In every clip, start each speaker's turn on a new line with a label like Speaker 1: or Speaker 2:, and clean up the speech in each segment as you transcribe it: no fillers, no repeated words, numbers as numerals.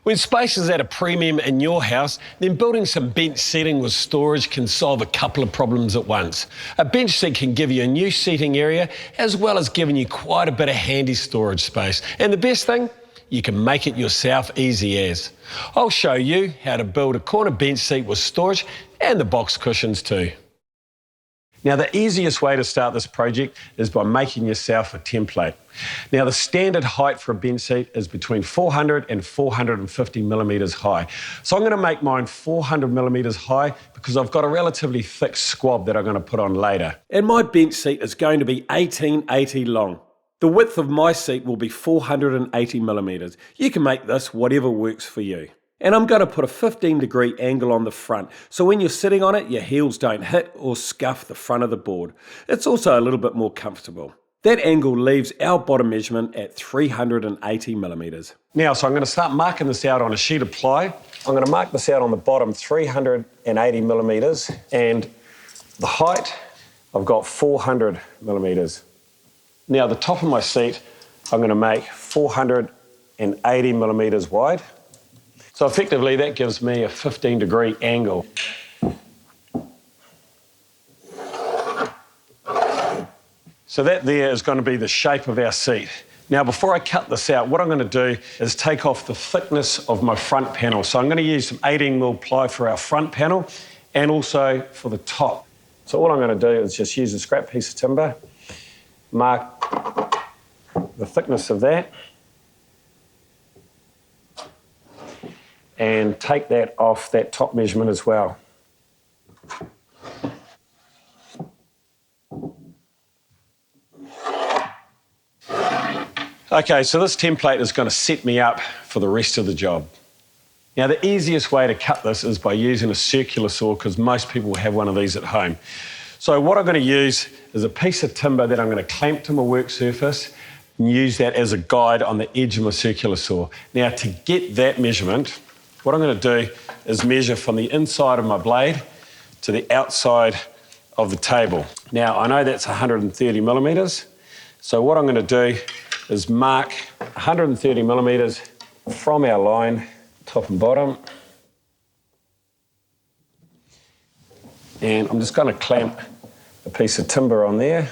Speaker 1: When space is at a premium in your house, then building some bench seating with storage can solve a couple of problems at once. A bench seat can give you a new seating area, as well as giving you quite a bit of handy storage space. And the best thing, you can make it yourself easy as. I'll show you how to build a corner bench seat with storage and the box cushions too. Now, the easiest way to start this project is by making yourself a template. Now, the standard height for a bench seat is between 400 and 450 millimetres high. So I'm going to make mine 400 millimetres high because I've got a relatively thick squab that I'm going to put on later. And my bench seat is going to be 1880 long. The width of my seat will be 480 millimetres. You can make this whatever works for you. And I'm going to put a 15-degree angle on the front, so when you're sitting on it, your heels don't hit or scuff the front of the board. It's also a little bit more comfortable. That angle leaves our bottom measurement at 380 millimetres. Now, so I'm going to start marking this out on a sheet of ply. I'm going to mark this out on the bottom 380 millimetres, and the height, I've got 400 millimetres. Now, the top of my seat, I'm going to make 480 millimetres wide. So effectively, that gives me a 15-degree angle. So that there is going to be the shape of our seat. Now, before I cut this out, what I'm going to do is take off the thickness of my front panel. So I'm going to use some 18mm ply for our front panel and also for the top. So all I'm going to do is just use a scrap piece of timber, mark the thickness of that, and take that off that top measurement as well. Okay, so this template is going to set me up for the rest of the job. Now, the easiest way to cut this is by using a circular saw, because most people have one of these at home. So what I'm going to use is a piece of timber that I'm going to clamp to my work surface and use that as a guide on the edge of my circular saw. Now, to get that measurement, what I'm going to do is measure from the inside of my blade to the outside of the table. Now, I know that's 130 millimetres, so what I'm going to do is mark 130 millimetres from our line, top and bottom, and I'm just going to clamp a piece of timber on there.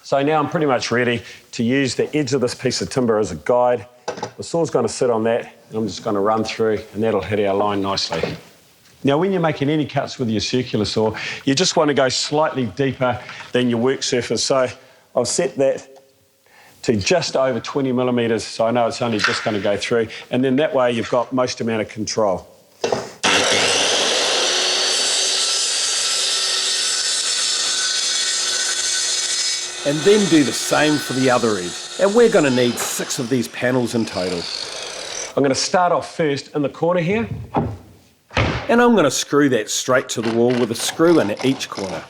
Speaker 1: So now I'm pretty much ready to use the edge of this piece of timber as a guide. The saw's going to sit on that, and I'm just going to run through, and that'll hit our line nicely. Now, when you're making any cuts with your circular saw, you just want to go slightly deeper than your work surface. So I've set that to just over 20 millimetres, so I know it's only just going to go through, and then that way you've got most amount of control. And then do the same for the other edge. And we're going to need 6 of these panels in total. I'm going to start off first in the corner here, and I'm going to screw that straight to the wall with a screw in at each corner.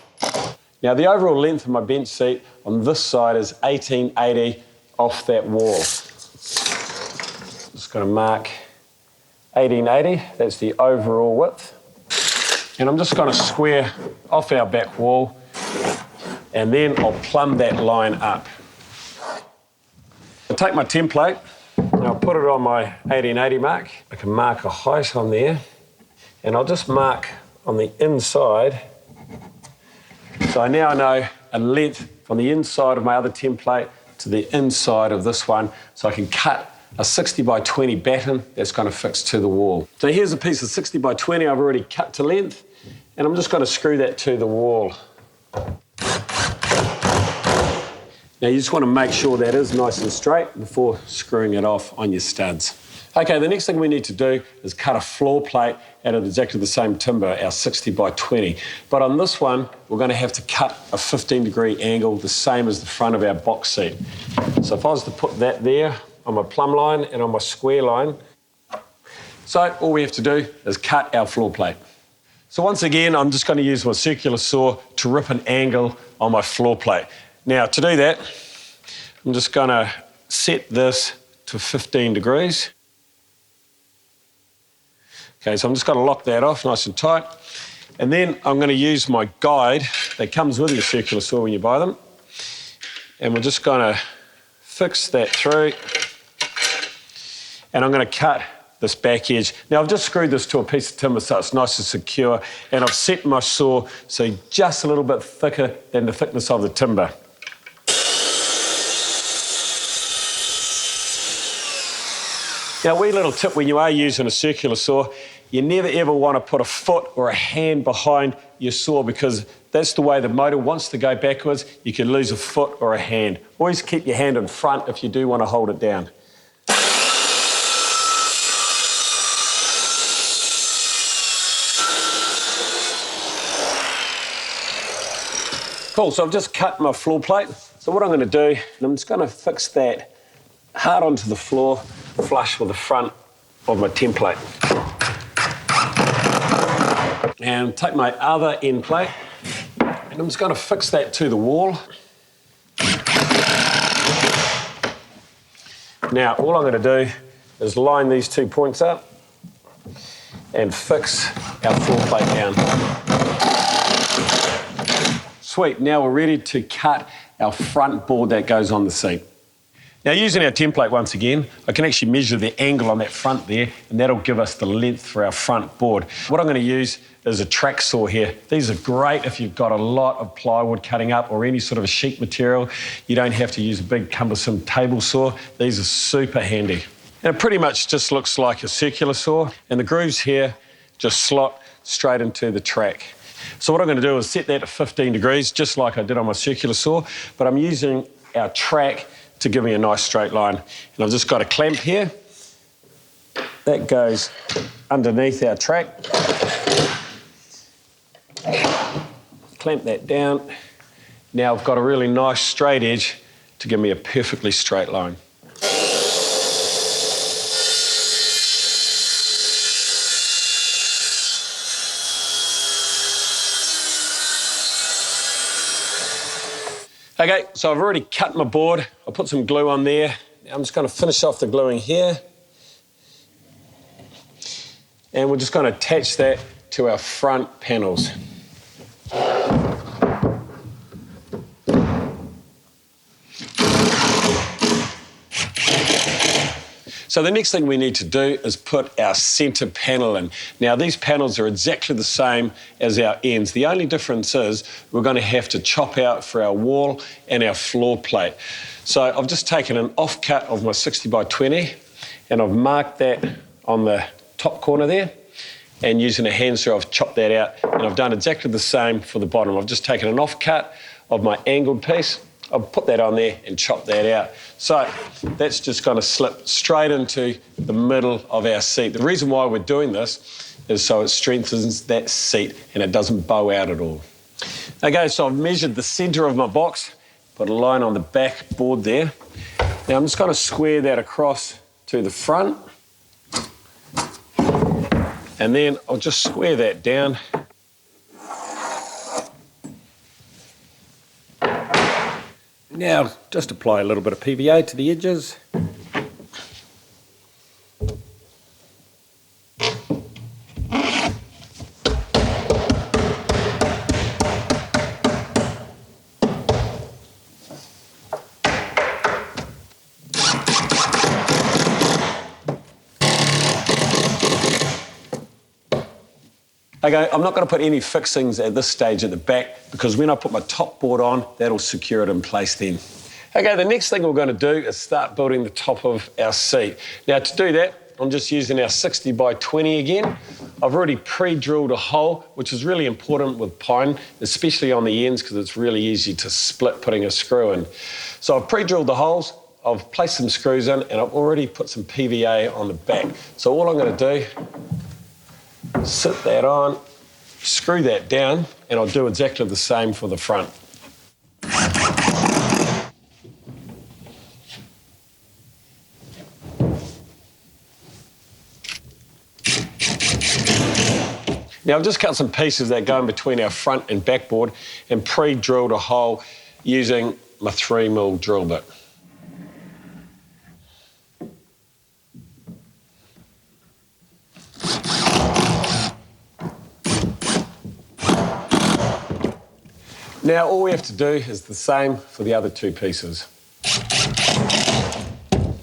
Speaker 1: Now, the overall length of my bench seat on this side is 1880 off that wall. Just going to mark 1880, that's the overall width. And I'm just going to square off our back wall, and then I'll plumb that line up. I'll take my template and I'll put it on my 1880 mark. I can mark a height on there, and I'll just mark on the inside. So I now know a length from the inside of my other template to the inside of this one, so I can cut a 60 by 20 batten that's going to fix to the wall. So here's a piece of 60 by 20 I've already cut to length, and I'm just going to screw that to the wall. Now, you just want to make sure that is nice and straight before screwing it off on your studs. Okay, the next thing we need to do is cut a floor plate out of exactly the same timber, our 60 by 20. But on this one, we're going to have to cut a 15-degree angle, the same as the front of our box seat. So if I was to put that there on my plumb line and on my square line, so all we have to do is cut our floor plate. So once again, I'm just going to use my circular saw to rip an angle on my floor plate. Now, to do that, I'm just going to set this to 15 degrees. Okay, so I'm just going to lock that off nice and tight. And then I'm going to use my guide that comes with your circular saw when you buy them. And we're just going to fix that through. And I'm going to cut this back edge. Now I've just screwed this to a piece of timber so it's nice and secure, and I've set my saw so just a little bit thicker than the thickness of the timber. Now, a wee little tip when you are using a circular saw, you never ever want to put a foot or a hand behind your saw, because that's the way the motor wants to go backwards. You can lose a foot or a hand. Always keep your hand in front if you do want to hold it down. Cool, so I've just cut my floor plate. So what I'm going to do, I'm just going to fix that hard onto the floor, flush with the front of my template. And take my other end plate, and I'm just going to fix that to the wall. Now, all I'm going to do is line these 2 points up and fix our floor plate down. Sweet, now we're ready to cut our front board that goes on the seat. Now, using our template once again, I can actually measure the angle on that front there, and that'll give us the length for our front board. What I'm going to use is a track saw here. These are great if you've got a lot of plywood cutting up or any sort of a sheet material. You don't have to use a big cumbersome table saw. These are super handy. And it pretty much just looks like a circular saw, and the grooves here just slot straight into the track. So what I'm going to do is set that to 15 degrees, just like I did on my circular saw, but I'm using our track to give me a nice straight line. And I've just got a clamp here. That goes underneath our track. Clamp that down. Now I've got a really nice straight edge to give me a perfectly straight line. Okay, so I've already cut my board. I'll put some glue on there. Now I'm just going to finish off the gluing here. And we're just going to attach that to our front panels. So the next thing we need to do is put our centre panel in. Now these panels are exactly the same as our ends. The only difference is we're going to have to chop out for our wall and our floor plate. So I've just taken an offcut of my 60 by 20 and I've marked that on the top corner there, and using a hand saw I've chopped that out, and I've done exactly the same for the bottom. I've just taken an offcut of my angled piece. I'll put that on there and chop that out. So that's just going to slip straight into the middle of our seat. The reason why we're doing this is so it strengthens that seat and it doesn't bow out at all. Okay, so I've measured the centre of my box, put a line on the back board there. Now I'm just going to square that across to the front, and then I'll just square that down. Now, just apply a little bit of PVA to the edges. Okay, I'm not going to put any fixings at this stage at the back, because when I put my top board on, that'll secure it in place then. Okay, the next thing we're going to do is start building the top of our seat. Now to do that, I'm just using our 60 by 20 again. I've already pre-drilled a hole, which is really important with pine, especially on the ends, because it's really easy to split putting a screw in. So I've pre-drilled the holes, I've placed some screws in, and I've already put some PVA on the back. So all I'm going to do, sit that on, screw that down, and I'll do exactly the same for the front. Now I've just cut some pieces that go in between our front and back board and pre-drilled a hole using my 3mm drill bit. Now all we have to do is the same for the other two pieces.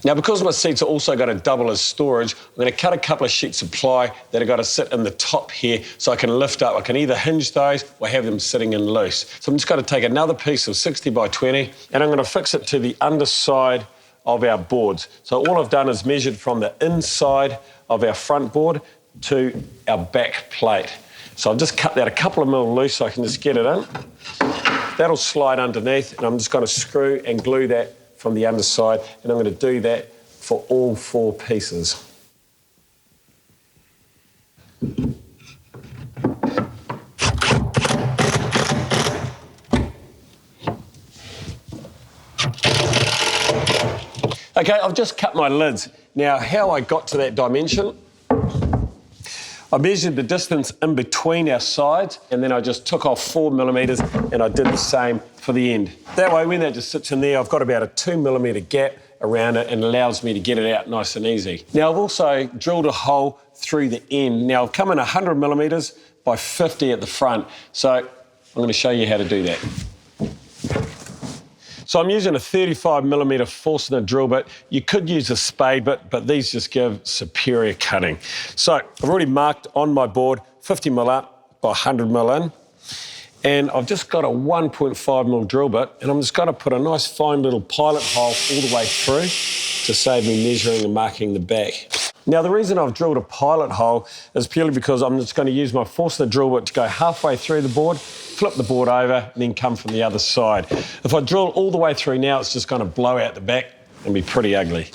Speaker 1: Now, because my seats are also going to double as storage, I'm going to cut a couple of sheets of ply that are going to sit in the top here so I can lift up. I can either hinge those or have them sitting in loose. So I'm just going to take another piece of 60 by 20 and I'm going to fix it to the underside of our boards. So all I've done is measured from the inside of our front board to our back plate. So I've just cut that a couple of mil loose so I can just get it in. That'll slide underneath and I'm just going to screw and glue that from the underside, and I'm going to do that for all 4 pieces. Okay, I've just cut my lids. Now, how I got to that dimension, I measured the distance in between our sides and then I just took off 4 millimetres and I did the same for the end. That way, when that just sits in there, I've got about a 2 millimetre gap around it and allows me to get it out nice and easy. Now, I've also drilled a hole through the end. Now, I've come in 100 millimetres by 50 at the front, so I'm going to show you how to do that. So I'm using a 35 millimetre Forstner drill bit. You could use a spade bit, but these just give superior cutting. So I've already marked on my board 50 mil up by 100 mil in. And I've just got a 1.5 mil drill bit, and I'm just going to put a nice fine little pilot hole all the way through to save me measuring and marking the back. Now, the reason I've drilled a pilot hole is purely because I'm just going to use my Forstner drill bit to go halfway through the board, flip the board over, and then come from the other side. If I drill all the way through now, it's just going to blow out the back and be pretty ugly.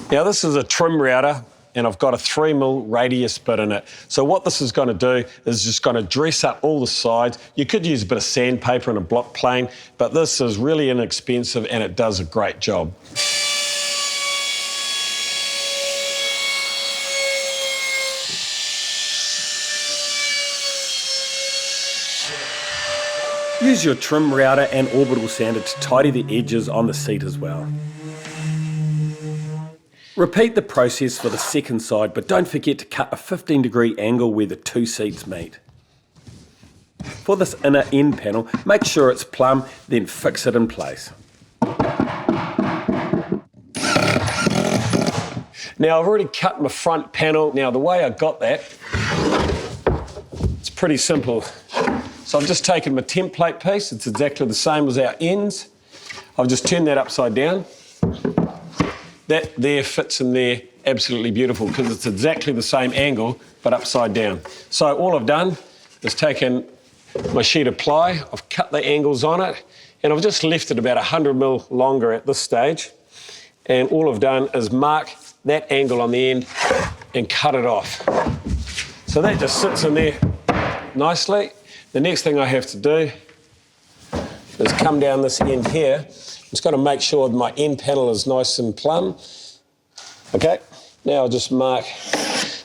Speaker 1: Now, this is a trim router, and I've got a 3 mil radius bit in it. So what this is going to do is just going to dress up all the sides. You could use a bit of sandpaper and a block plane, but this is really inexpensive and it does a great job. Use your trim router and orbital sander to tidy the edges on the seat as well. Repeat the process for the second side, but don't forget to cut a 15-degree angle where the 2 seats meet. For this inner end panel, make sure it's plumb, then fix it in place. Now, I've already cut my front panel. Now, the way I got that, it's pretty simple. So I've just taken my template piece, it's exactly the same as our ends. I've just turned that upside down. That there fits in there absolutely beautiful because it's exactly the same angle but upside down. So all I've done is taken my sheet of ply, I've cut the angles on it, and I've just left it about 100 mil longer at this stage. And all I've done is mark that angle on the end and cut it off. So that just sits in there nicely. The next thing I have to do is come down this end here. I'm just going to make sure that my end panel is nice and plumb. Okay, now I'll just mark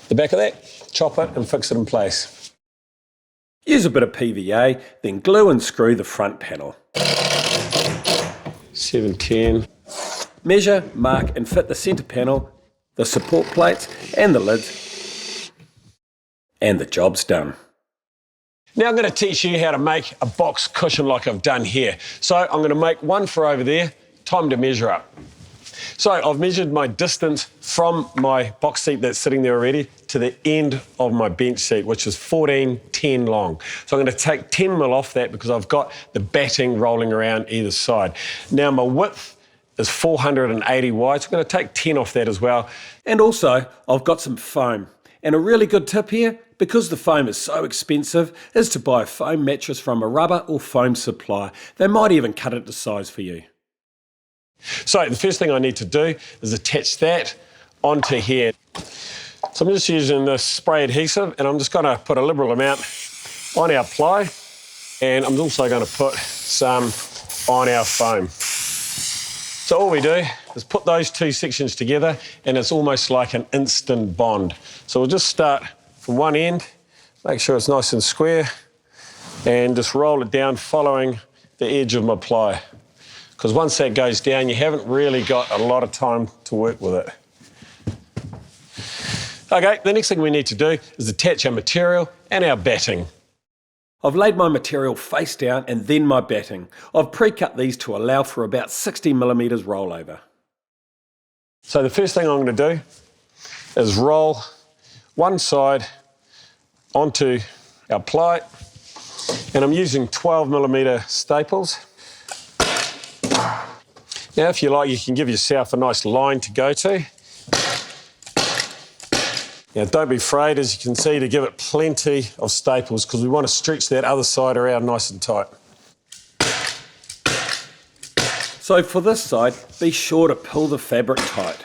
Speaker 1: the back of that, chop it and fix it in place. Use a bit of PVA, then glue and screw the front panel. 710. Measure, mark and fit the centre panel, the support plates and the lids, and the job's done. Now I'm going to teach you how to make a box cushion like I've done here. So I'm going to make one for over there, time to measure up. So I've measured my distance from my box seat that's sitting there already to the end of my bench seat, which is 14.10 long. So I'm going to take 10 mil off that because I've got the batting rolling around either side. Now my width is 480 wide, so I'm going to take 10 off that as well. And also I've got some foam. And a really good tip here, because the foam is so expensive, is to buy a foam mattress from a rubber or foam supplier. They might even cut it to size for you. So the first thing I need to do is attach that onto here. So I'm just using this spray adhesive and I'm just going to put a liberal amount on our ply and I'm also going to put some on our foam. So all we do is put those 2 sections together and it's almost like an instant bond. So we'll just start from one end, make sure it's nice and square and just roll it down following the edge of my ply. Because once that goes down, you haven't really got a lot of time to work with it. Okay, the next thing we need to do is attach our material and our batting.
Speaker 2: I've laid my material face down and then my batting. I've pre-cut these to allow for about 60mm rollover.
Speaker 1: So the first thing I'm going to do is roll one side onto our ply, and I'm using 12mm staples. Now, if you like, you can give yourself a nice line to go to. Now, don't be afraid, as you can see, to give it plenty of staples because we want to stretch that other side around nice and tight.
Speaker 2: So for this side, be sure to pull the fabric tight.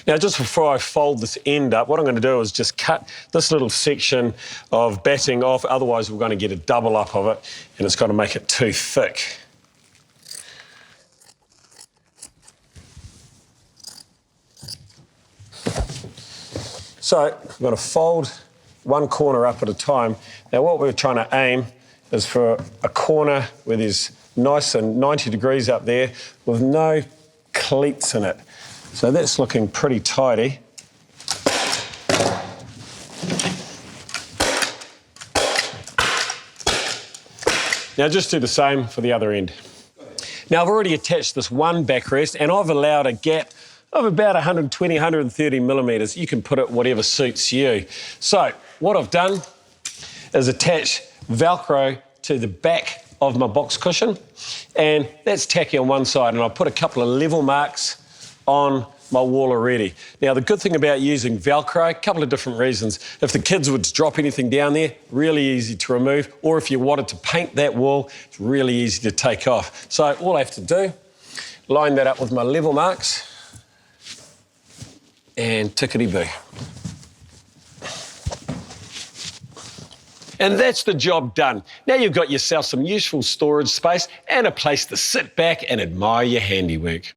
Speaker 1: Now, just before I fold this end up, what I'm going to do is just cut this little section of batting off, otherwise we're going to get a double up of it and it's going to make it too thick. So I'm going to fold one corner up at a time. Now, what we're trying to aim is for a corner where there's nice and 90 degrees up there with no cleats in it. So that's looking pretty tidy. Now just do the same for the other end. Now I've already attached this one backrest and I've allowed a gap of about 120, 130mm. You can put it whatever suits you. So what I've done is attach Velcro to the back of my box cushion, and that's tacky on one side, and I'll put a couple of level marks on my wall already. Now, the good thing about using Velcro, a couple of different reasons. If the kids would drop anything down there, really easy to remove, or if you wanted to paint that wall, it's really easy to take off. So all I have to do, line that up with my level marks, and tickety-boo. And that's the job done. Now you've got yourself some useful storage space and a place to sit back and admire your handiwork.